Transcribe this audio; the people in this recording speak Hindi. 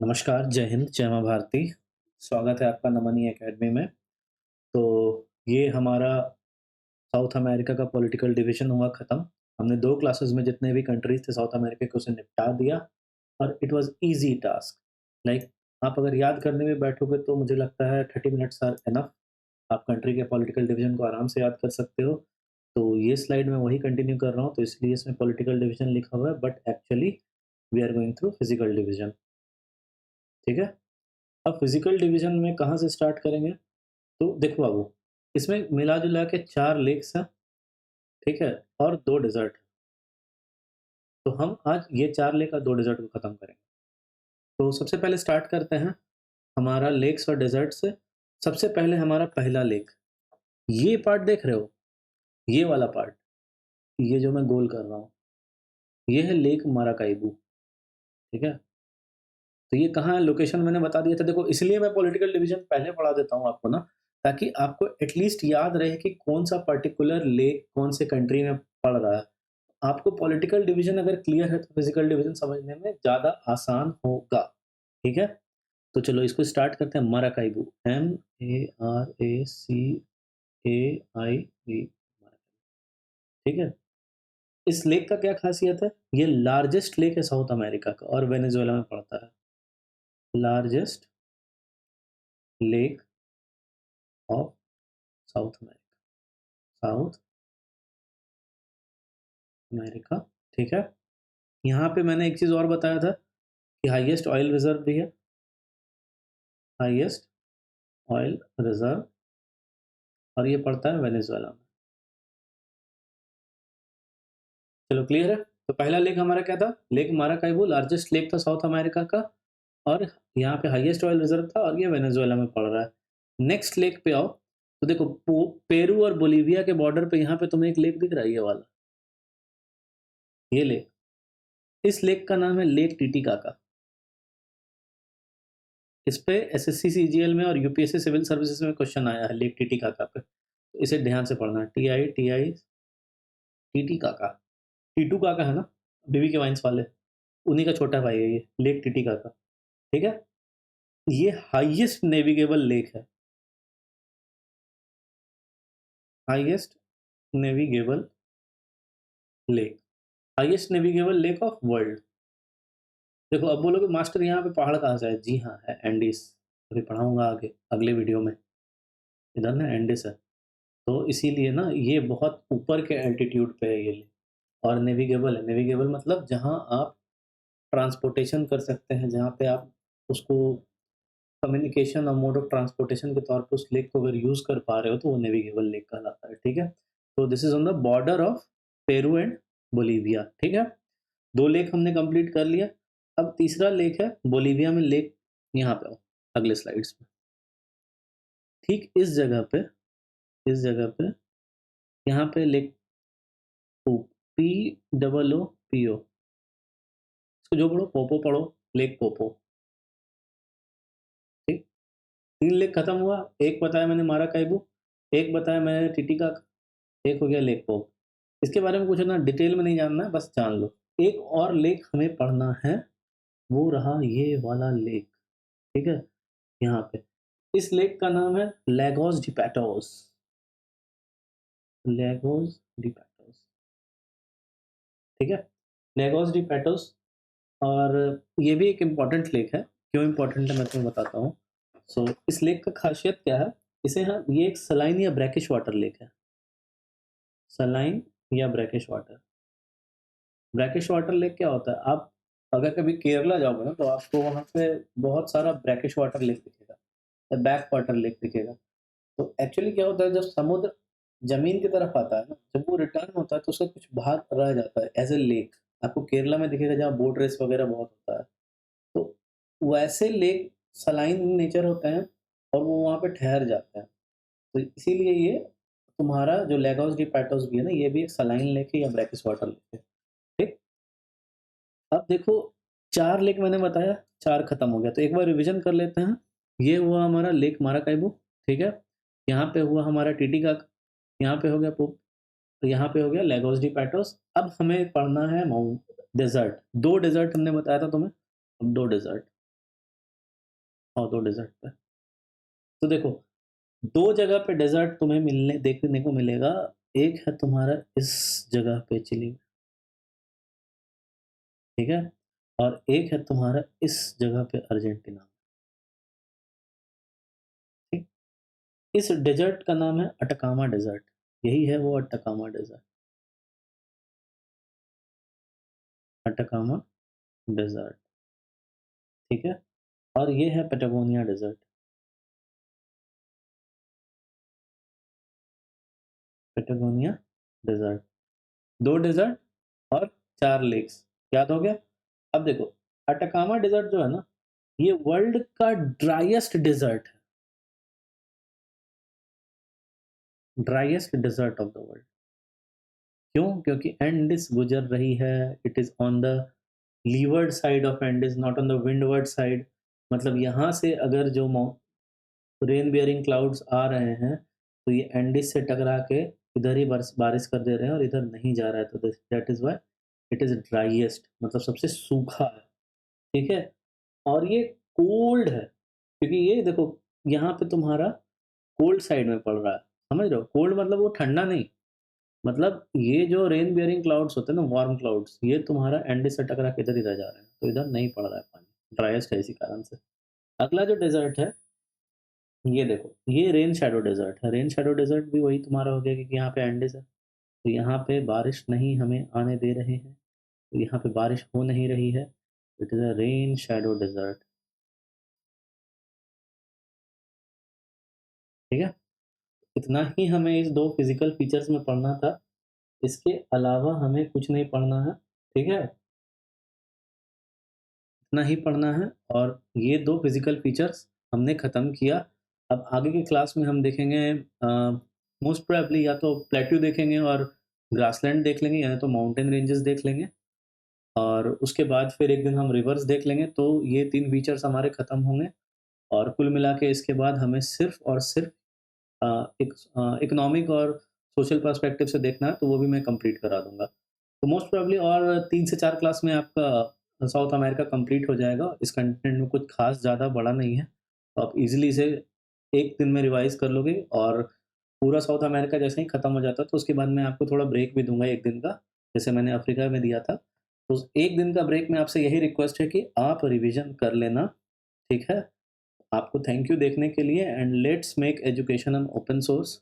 नमस्कार, जय हिंद, जय माँ भारती। स्वागत है आपका नमनीय अकेडमी में। तो ये हमारा साउथ अमेरिका का पॉलिटिकल डिवीज़न हुआ ख़त्म। हमने 2 क्लासेस में जितने भी कंट्रीज़ थे साउथ अमेरिका के उसे निपटा दिया और it was easy task. Like आप अगर याद करने में बैठोगे तो मुझे लगता है 30 मिनट्स आर इनफ। आप कंट्री के पॉलिटिकल डिवीज़न को आराम से याद कर सकते हो। तो ये स्लाइड मैं वही कंटिन्यू कर रहा हूँ, तो इसलिए इसमें पॉलिटिकल डिवीज़न लिखा हुआ है, but actually we are going through physical division. ठीक है? अब फिजिकल डिवीजन में कहाँ से स्टार्ट करेंगे? तो देखो बाबू, इसमें मिला-जुला के 4 लेक्स हैं, ठीक है? और 2 डेज़र्ट। तो हम आज ये 4 लेक और 2 डेज़र्ट को खत्म करेंगे। तो सबसे पहले स्टार्ट करते हैं हमारा लेक्स और डेज़र्ट से। सबसे पहले हमारा पहला लेक, ये पार्ट देख रहे हो? ये वाला पार्ट, ये जो मैं गोल कर रहा हूँ, ये है लेक माराकाइबू, ठीक है? तो ये कहाँ है, लोकेशन मैंने बता दिया था। देखो इसलिए मैं पॉलिटिकल डिवीज़न पहले पढ़ा देता हूँ आपको ना, ताकि आपको एटलीस्ट याद रहे कि कौन-सा पर्टिकुलर लेक कौन से कंट्री में पड़ रहा है। आपको पॉलिटिकल डिवीज़न अगर क्लियर है तो फिज़िकल डिवीज़न समझने में ज़्यादा आसान होगा, ठीक है? तो चलो इसको स्टार्ट करते हैं माराकाइबू, MARACAIBU, ठीक है? इस लेक का क्या ख़ासियत है? ये लार्जेस्ट लेक है साउथ अमेरिका का और वेनेज़ुएला में पड़ता है। Largest lake of south America, south America, ठीक है? यहाँ पे मैंने एक चीज़ और बताया था कि हाईएस्ट ऑयल रिज़र्व भी है, हाईएस्ट ऑयल रिज़र्व, और ये पड़ता है वेनेज़ुएला में। चलो क्लियर है? तो पहला लेक हमारा क्या था? लेक माराकाइबो लार्जेस्ट लेक था साउथ अमेरिका का और यहाँ पे हाईएस्ट ऑयल रिज़र्व था और ये वेनेज़ुएला में पड़ रहा है। नेक्स्ट लेक पे आओ, तो देखो पेरू और बोलिविया के बॉर्डर पे यहाँ पे तुम्हें एक लेक दिख रहा है, ये वाला, ये लेक। इस लेक का नाम है लेक टिटिकाका। इस पे एसएससी सीजीएल में और यूपीएससी सिविल सर्विसेज में क्वेश्चन आया है लेक टिटिकाका पे। तो इसे ध्यान से पढ़ना है, टीआई टिटिकाका। टीटू काका है ना, बीबी के वाइन्स वाले, उन्हीं का छोटा भाई है ये, लेक टिटिकाका, ठीक है? ये हाईएस्ट नेविगेबल लेक है, highest navigable lake, highest navigable lake of world. देखो अब बोलोगे मास्टर यहाँ पे पहाड़ कहाँ से है? जी हाँ, है एंडीज, अभी पढ़ाऊँगा आगे, अगले वीडियो में। इधर ना एंडीज है, तो इसीलिए ना ये बहुत ऊपर के एल्टीट्यूड पे है ये लेक और नेविगेबल है। नेविगेबल मतलब जहाँ आप ट्रांसपोर्टेशन कर सकते हैं, जहाँ पे आप उसको कम्युनिकेशन और मोड ऑफ ट्रांसपोर्टेशन के तौर पे उस लेक को अगर यूज़ कर पा रहे हो, तो वो नेविगेबल लेक कहलाता है, ठीक है? तो this is on the border of Peru and Bolivia, ठीक है? 2 लेक हमने कंप्लीट कर लिया। अब तीसरा लेक है बोलिविया में लेक, यहाँ पे आओ, अगले स्लाइड्स में। ठीक इस जगह पे, यहाँ पे लेक POOPO, इसको जो पढ़ो पोपो पढ़ो, लेक पोपो, ठीक? 3 लेक खत्म हुआ, एक बताया मैंने माराकाइबू, एक बताया मैंने टिटिकाका, एक हो गया लेक पोप। इसके बारे में कुछ ना डिटेल में नहीं जानना है, बस जान लो। एक और लेक हमें पढ़ना है, वो रहा ये वाला लेक, ठीक है? यहाँ पे। इस लेक का नाम है लैगोस डी पैटोस, लैगोस डी पैटोस, ठीक है? लैगोस डी पैटोस, और ये भी एक इम्पोर्टेंट लेक है। क्यों इम्पोर्टेंट है मैं तुम्हें बताता हूँ। सो इस लेक का खासियत क्या है? इसे हम, ये एक सलाइन या ब्रैकिश वाटर लेक है। सलाइन या brackish water. Brackish water lake क्या होता है? आप अगर कभी केरला जाओगे ना, तो आपको वहाँ पे बहुत सारा ब्रैकिश वाटर लेक दिखेगा या बैक वाटर लेक दिखेगा। तो एक्चुअली क्या होता है, जब समुद्र ज़मीन की तरफ आता है ना, जब वो रिटर्न होता है तो उसका कुछ भाग रह जाता है एज़ अ लेक। आपको केरला में दिखेगा जहाँ बोट रेस वगैरह बहुत होता है। तो वैसे लेक सलाइन इन नेचर होते हैं और वो वहाँ पे ठहर जाते हैं। तो इसीलिए ये तुम्हारा जो लेगोस डी पैटोस भी है ना, ये भी एक सलाइन लेक है या ब्रैकिश वाटर लेक है। ठीक? अब देखो 4 लेक मैंने बताया, 4 खत्म हो गया। तो एक बार रिवीजन कर लेते हैं। ये हुआ हमारा लेक माराकाइबो, ठीक है? यहाँ पे हुआ हमारा टिटिकाका, यहाँ पे हो गया पोप, तो यहाँ पे हो गया लेगोस डी पैटोस। अब हमें पढ़ना है माउंट डेज़र्ट। 2 डेज़र्ट हमने बताया था तुम्हें, अब 2 डेज़र्ट। और 2 डेज़र्ट पे। तो देखो 2 जगह पे डेज़र्ट तुम्हें देखने को मिलेगा। एक है तुम्हारा इस जगह पे चिली, ठीक है? और एक है तुम्हारा इस जगह पे अर्जेंटीना, ठीक? इस डेज़र्ट का नाम है अटाकामा डेज़र्ट, यही है वो अटाकामा डेज़र्ट, अटाकामा डेज़र्ट, ठीक है? और ये है Patagonia desert, Patagonia desert. 2 desert और 4 लेक्स, याद हो गया? अब देखो, अटाकामा डेज़र्ट जो है ना, ये वर्ल्ड का ड्राइएस्ट डेज़र्ट है, driest desert of the world. क्यों? क्योंकि एंडिस गुज़र रही है, it is on the leeward side of Andes, not on the windward side. मतलब यहाँ से अगर जो रेन बियरिंग क्लाउड्स आ रहे हैं, तो ये एंडिस से टकरा के इधर ही बारिश कर दे रहे हैं और इधर नहीं जा रहा है, तो that is why it is driest, मतलब सबसे सूखा है, ठीक है? और ये कोल्ड है, क्योंकि ये देखो यहाँ पे तुम्हारा कोल्ड साइड में पड़ रहा है, समझ रहे हो? कोल्ड मतलब वो ठंडा नहीं, मतलब ये जो रेन बियरिंग क्लाउड्स होते हैं ना, वार्म क्लाउड्स, ये तुम्हारा एंडिस से टकरा के इधर ही रह जा रहे हैं, तो इधर नहीं पड़ रहा है पानी, ड्राइएस्ट है इसी कारण से। अगला जो डेज़र्ट है, ये देखो, ये रेन शैडो डेज़र्ट है। रेन शैडो डेज़र्ट भी वही तुम्हारा हो गया, क्योंकि यहाँ पे एंडिस है, तो यहाँ पे बारिश नहीं हमें आने दे रहे हैं, तो यहाँ पे बारिश हो नहीं रही है। It is a rain shadow desert, ठीक है? इतना ही हमें इस 2 फिज़िकल फीचर्स में पढ़ना था, इसके अलावा हमें कुछ नहीं पढ़ना है, ठीक है? इतना ही पढ़ना है और ये 2 फिज़िकल फीचर्स हमने ख़त्म किया। अब आगे की क्लास में हम देखेंगे मोस्ट प्रोबेबली या तो प्लेट्यू देखेंगे और ग्रासलैंड देख लेंगे, या तो माउंटेन रेंजेस देख लेंगे, और उसके बाद फिर एक दिन हम रिवर्स देख लेंगे, तो ये 3 फीचर्स हमारे ख़त्म होंगे और कुल मिला के इसके बाद हमें सिर्फ़ और सिर्फ़ इकोनॉमिक और सोशल पर्सपेक्टिव से देखना है, तो वो भी मैं कंप्लीट करा दूँगा। तो मोस्ट प्रोबेबली और 3 से 4 क्लास में आपका साउथ अमेरिका कंप्लीट हो जाएगा। इस कंटेंट में कुछ ख़ास ज़्यादा बड़ा नहीं है, तो आप ईज़िली इसे 1 दिन में रिवाइज़ कर लोगे, और पूरा साउथ अमेरिका जैसे ही खत्म हो जाता है, तो उसके बाद मैं आपको थोड़ा ब्रेक भी दूँगा 1 दिन का, जैसे मैंने अफ्रीका में दिया था। तो उस 1 दिन का ब्रेक में आपसे यही रिक्वेस्ट है कि आप रिविज़न कर लेना, ठीक है? आपको थैंक यू देखने के लिए, and let's make education an open source.